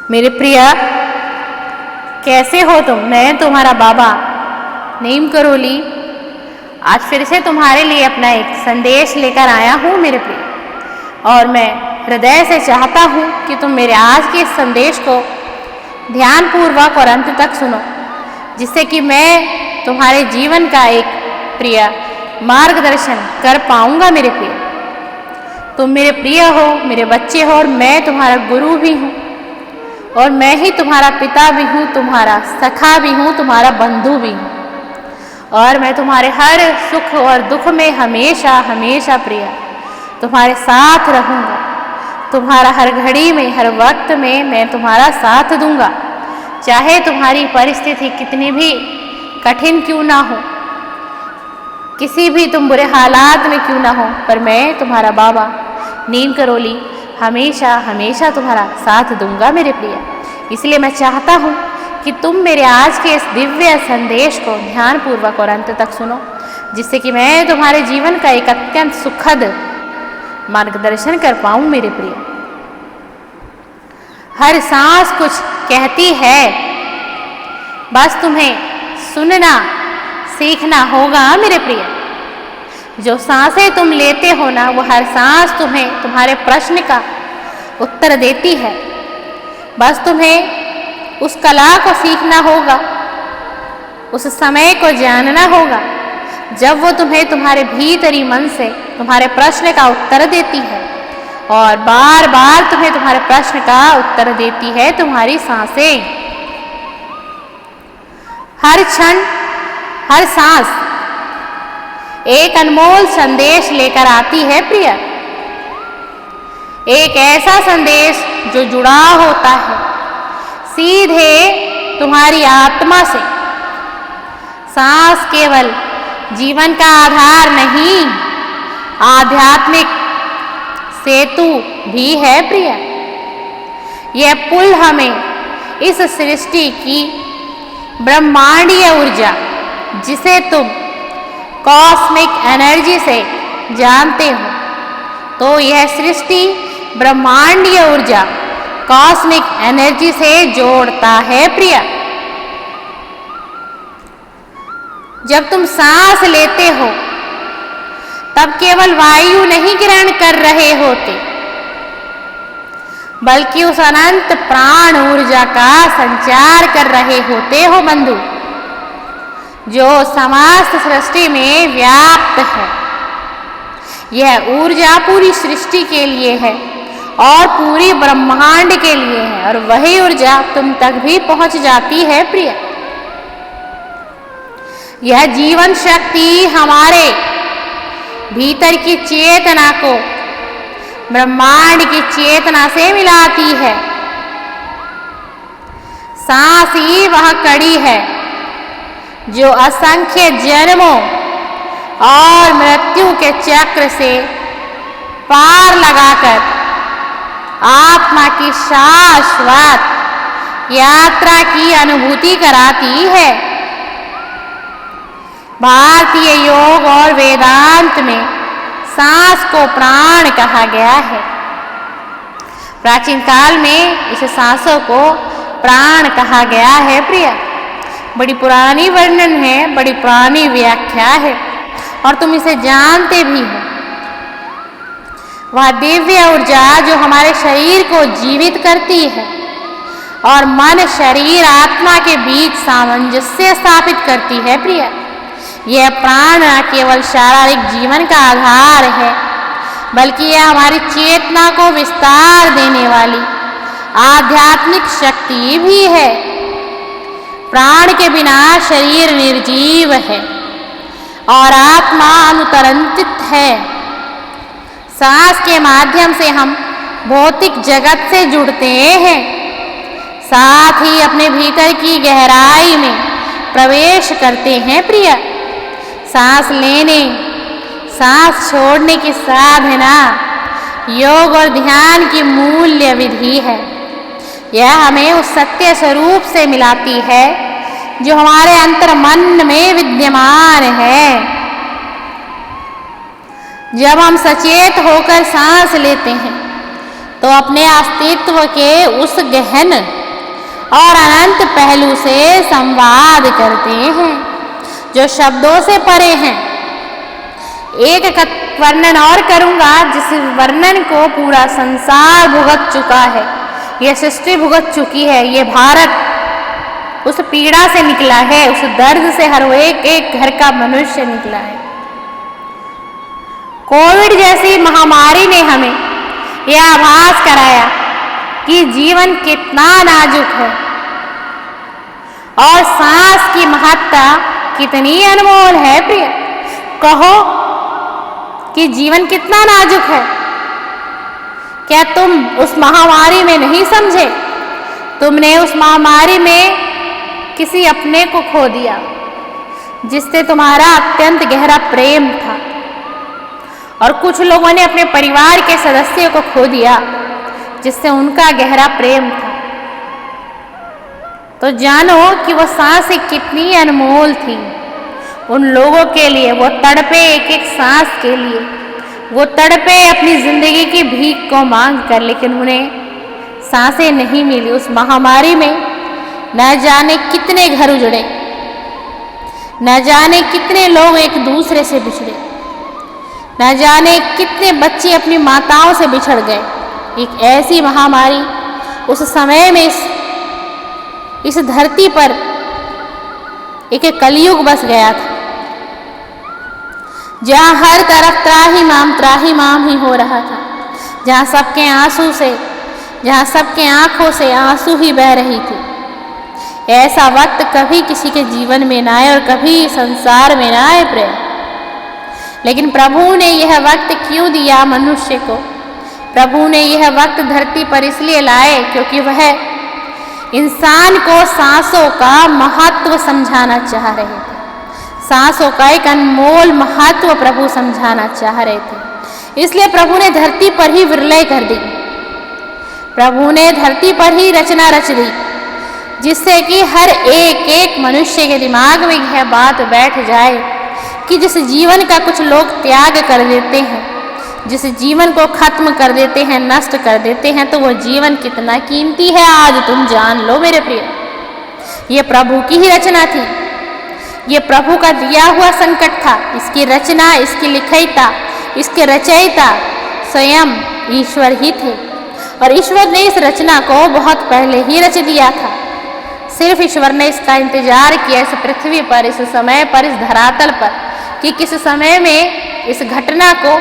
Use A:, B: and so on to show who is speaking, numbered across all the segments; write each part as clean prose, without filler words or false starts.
A: मेरे प्रिय, कैसे हो तुम? मैं तुम्हारा बाबा नीम करोली आज फिर से तुम्हारे लिए अपना एक संदेश लेकर आया हूँ मेरे प्रिय। और मैं हृदय से चाहता हूँ कि तुम मेरे आज के इस संदेश को ध्यानपूर्वक और अंत तक सुनो, जिससे कि मैं तुम्हारे जीवन का एक प्रिय मार्गदर्शन कर पाऊँगा मेरे प्रिय। तुम मेरे प्रिय हो, मेरे बच्चे हो, और मैं तुम्हारा गुरु भी हूँ, और मैं ही तुम्हारा पिता भी हूँ, तुम्हारा सखा भी हूँ, तुम्हारा बंधु भी हूँ। और मैं तुम्हारे हर सुख और दुख में हमेशा हमेशा प्रिय तुम्हारे साथ रहूँगा। तुम्हारा हर घड़ी में, हर वक्त में मैं तुम्हारा साथ दूंगा, चाहे तुम्हारी परिस्थिति कितनी भी कठिन क्यों ना हो, किसी भी तुम बुरे हालात में क्यों ना हो, पर मैं तुम्हारा बाबा नीम करोली हमेशा हमेशा तुम्हारा साथ दूंगा मेरे प्रिय। इसलिए मैं चाहता हूँ कि तुम मेरे आज के इस दिव्य संदेश को ध्यानपूर्वक और अंत तक सुनो, जिससे कि मैं तुम्हारे जीवन का एक अत्यंत सुखद मार्गदर्शन कर पाऊँ मेरे प्रिय। हर सांस कुछ कहती है, बस तुम्हें सुनना सीखना होगा मेरे प्रिय। जो सांसें तुम लेते हो ना, वो हर सांस तुम्हें तुम्हारे प्रश्न का उत्तर देती है। बस तुम्हें उस कला को सीखना होगा, उस समय को जानना होगा जब वो तुम्हें तुम्हारे भीतरी मन से तुम्हारे प्रश्न का उत्तर देती है, और बार बार तुम्हें तुम्हारे प्रश्न का उत्तर देती है तुम्हारी सांसें। हर क्षण, हर सांस एक अनमोल संदेश लेकर आती है प्रिय। एक ऐसा संदेश जो जुड़ा होता है सीधे तुम्हारी आत्मा से। सांस केवल जीवन का आधार नहीं, आध्यात्मिक सेतु भी है प्रिय। यह पुल हमें इस सृष्टि की ब्रह्मांडीय ऊर्जा, जिसे तुम कॉस्मिक एनर्जी से जानते हो, तो यह सृष्टि ब्रह्मांडीय ऊर्जा कॉस्मिक एनर्जी से जोड़ता है प्रिय। जब तुम सांस लेते हो तब केवल वायु नहीं ग्रहण कर रहे होते, बल्कि उस अनंत प्राण ऊर्जा का संचार कर रहे होते हो बंधु, जो समस्त सृष्टि में व्याप्त है। यह ऊर्जा पूरी सृष्टि के लिए है और पूरी ब्रह्मांड के लिए है, और वही ऊर्जा तुम तक भी पहुंच जाती है प्रिय। यह जीवन शक्ति हमारे भीतर की चेतना को ब्रह्मांड की चेतना से मिलाती है। सांस ही वह कड़ी है जो असंख्य जन्मों और मृत्यु के चक्र से पार लगाकर आत्मा की शाश्वत यात्रा की अनुभूति कराती है। भारतीय योग और वेदांत में सांस को प्राण कहा गया है। प्राचीन काल में इस सांसों को प्राण कहा गया है प्रिय। बड़ी पुरानी वर्णन है, बड़ी पुरानी व्याख्या है, और तुम इसे जानते भी हो। वह दिव्य ऊर्जा जो हमारे शरीर को जीवित करती है और मन, शरीर, आत्मा के बीच सामंजस्य स्थापित करती है प्रिय। यह प्राण न केवल शारीरिक जीवन का आधार है, बल्कि यह हमारी चेतना को विस्तार देने वाली आध्यात्मिक शक्ति भी है। प्राण के बिना शरीर निर्जीव है और आत्मा अनुतरंतित है। सांस के माध्यम से हम भौतिक जगत से जुड़ते हैं, साथ ही अपने भीतर की गहराई में प्रवेश करते हैं प्रिय। सांस लेने, सांस छोड़ने की साधना योग और ध्यान की मूल्य विधि है। यह हमें उस सत्य स्वरूप से मिलाती है जो हमारे अंतर मन में विद्यमान है। जब हम सचेत होकर सांस लेते हैं तो अपने अस्तित्व के उस गहन और अनंत पहलू से संवाद करते हैं, जो शब्दों से परे हैं। एक वर्णन और करूंगा, जिस वर्णन को पूरा संसार भुगत चुका है, यह सृष्टि भुगत चुकी है। ये भारत उस पीड़ा से निकला है, उस दर्द से हर एक एक घर का मनुष्य निकला है। कोविड जैसी महामारी ने हमें यह आभास कराया कि जीवन कितना नाजुक है और सांस की महत्ता कितनी अनमोल है। प्रिय, कहो कि जीवन कितना नाजुक है। क्या तुम उस महामारी में नहीं समझे? तुमने उस महामारी में किसी अपने को खो दिया जिससे तुम्हारा अत्यंत गहरा प्रेम था, और कुछ लोगों ने अपने परिवार के सदस्यों को खो दिया जिससे उनका गहरा प्रेम था। तो जानो कि वो सांसें कितनी अनमोल थी उन लोगों के लिए। वो तड़पे एक एक सांस के लिए, वो तड़पे अपनी जिंदगी की भीख को मांग कर, लेकिन उन्हें सांसें नहीं मिली। उस महामारी में न जाने कितने घर उजड़े, न जाने कितने लोग एक दूसरे से बिछड़े, न जाने कितने बच्चे अपनी माताओं से बिछड़ गए। एक ऐसी महामारी उस समय में इस धरती पर एक कलयुग बस गया था, जहाँ हर तरफ त्राहिमाम ही हो रहा था, जहाँ सबके आंसू से, जहाँ सबके आंखों से आंसू ही बह रही थी। ऐसा वक्त कभी किसी के जीवन में ना आए और कभी संसार में ना आए प्रेम। लेकिन प्रभु ने यह वक्त क्यों दिया मनुष्य को? प्रभु ने यह वक्त धरती पर इसलिए लाए क्योंकि वह इंसान को सांसों का महत्व समझाना चाह रहे थे। सांसों का एक अनमोल महत्व प्रभु समझाना चाह रहे थे। इसलिए प्रभु ने धरती पर ही विरलय कर दी, प्रभु ने धरती पर ही रचना रच दी, जिससे कि हर एक एक मनुष्य के दिमाग में यह बात बैठ जाए कि जिस जीवन का कुछ लोग त्याग कर देते हैं, जिस जीवन को खत्म कर देते हैं, नष्ट कर देते हैं, तो वो जीवन कितना कीमती है आज तुम जान लो मेरे प्रिय। ये प्रभु की ही रचना थी, ये प्रभु का दिया हुआ संकट था। इसकी रचना, इसकी लिखिता, इसके रचयिता स्वयं ईश्वर ही थे, और ईश्वर ने इस रचना को बहुत पहले ही रच दिया था। सिर्फ ईश्वर ने इसका इंतजार किया इस पृथ्वी पर, इस समय पर, इस धरातल पर, कि किस समय में इस घटना को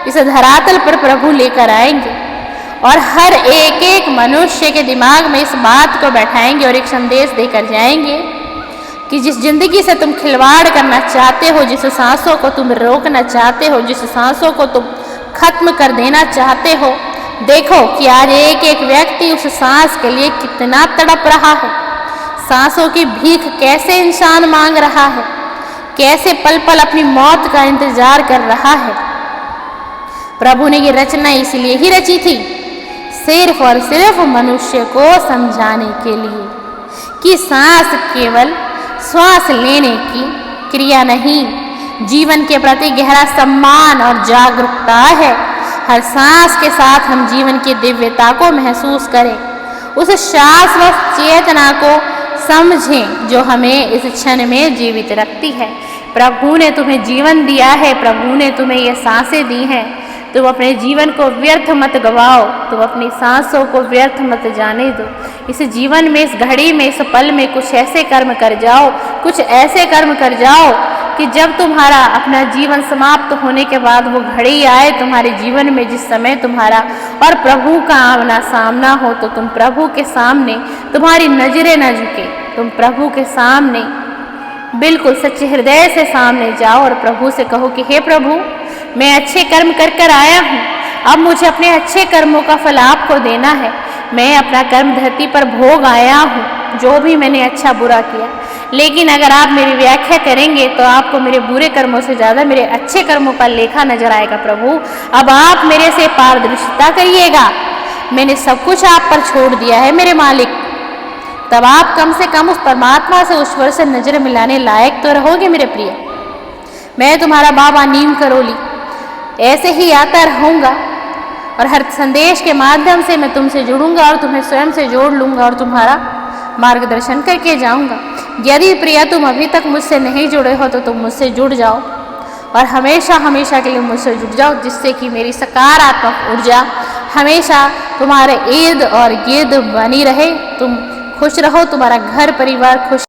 A: इस धरातल पर प्रभु लेकर आएंगे और हर एक एक मनुष्य के दिमाग में इस बात को बैठाएंगे और एक संदेश देकर जाएंगे कि जिस जिंदगी से तुम खिलवाड़ करना चाहते हो, जिस सांसों को तुम रोकना चाहते हो, जिस सांसों को तुम खत्म कर देना चाहते हो, देखो कि आज एक एक व्यक्ति उस सांस के लिए कितना तड़प रहा है। सांसों की भीख कैसे इंसान मांग रहा है, कैसे पल पल अपनी मौत का इंतजार कर रहा है। प्रभु ने ये रचना इसलिए ही रची थी, सिर्फ और सिर्फ मनुष्य को समझाने के लिए कि सांस केवल श्वास लेने की क्रिया नहीं, जीवन के प्रति गहरा सम्मान और जागरूकता है। हर सांस के साथ हम जीवन की दिव्यता को महसूस करें, उस शाश्वत चेतना को समझें जो हमें इस क्षण में जीवित रखती है। प्रभु ने तुम्हें जीवन दिया है, प्रभु ने तुम्हें ये सांसें दी हैं। तुम अपने जीवन को व्यर्थ मत गवाओ, तुम अपनी सांसों को व्यर्थ मत जाने दो। इस जीवन में, इस घड़ी में, इस पल में कुछ ऐसे कर्म कर जाओ, कुछ ऐसे कर्म कर जाओ कि जब तुम्हारा अपना जीवन समाप्त होने के बाद वो घड़ी आए तुम्हारे जीवन में, जिस समय तुम्हारा और प्रभु का आमना सामना हो, तो तुम प्रभु के सामने, तुम्हारी नजरें न झुके, तुम प्रभु के सामने बिल्कुल सच्चे हृदय से सामने जाओ और प्रभु से कहो कि हे प्रभु, मैं अच्छे कर्म कर कर आया हूँ, अब मुझे अपने अच्छे कर्मों का फल आपको देना है। मैं अपना कर्म धरती पर भोग आया हूँ, जो भी मैंने अच्छा बुरा किया, लेकिन अगर आप मेरी व्याख्या करेंगे तो आपको मेरे बुरे कर्मों से ज़्यादा मेरे अच्छे कर्मों का लेखा नजर आएगा। प्रभु, अब आप मेरे से पारदर्शिता करिएगा, मैंने सब कुछ आप पर छोड़ दिया है मेरे मालिक। तब आप कम से कम उस परमात्मा से, ईश्वर से नजर मिलाने लायक तो रहोगे मेरे प्रिय। मैं तुम्हारा बाबा नीम करोली ऐसे ही आता रहूँगा और हर संदेश के माध्यम से मैं तुमसे जुड़ूंगा और तुम्हें स्वयं से जोड़ लूँगा और तुम्हारा मार्गदर्शन करके जाऊंगा। यदि प्रिया तुम अभी तक मुझसे नहीं जुड़े हो तो तुम मुझसे जुड़ जाओ और हमेशा हमेशा के लिए मुझसे जुड़ जाओ, जिससे कि मेरी सकारात्मक ऊर्जा हमेशा तुम्हारे इर्द और गिर्द बनी रहे। तुम खुश रहो, तुम्हारा घर परिवार खुश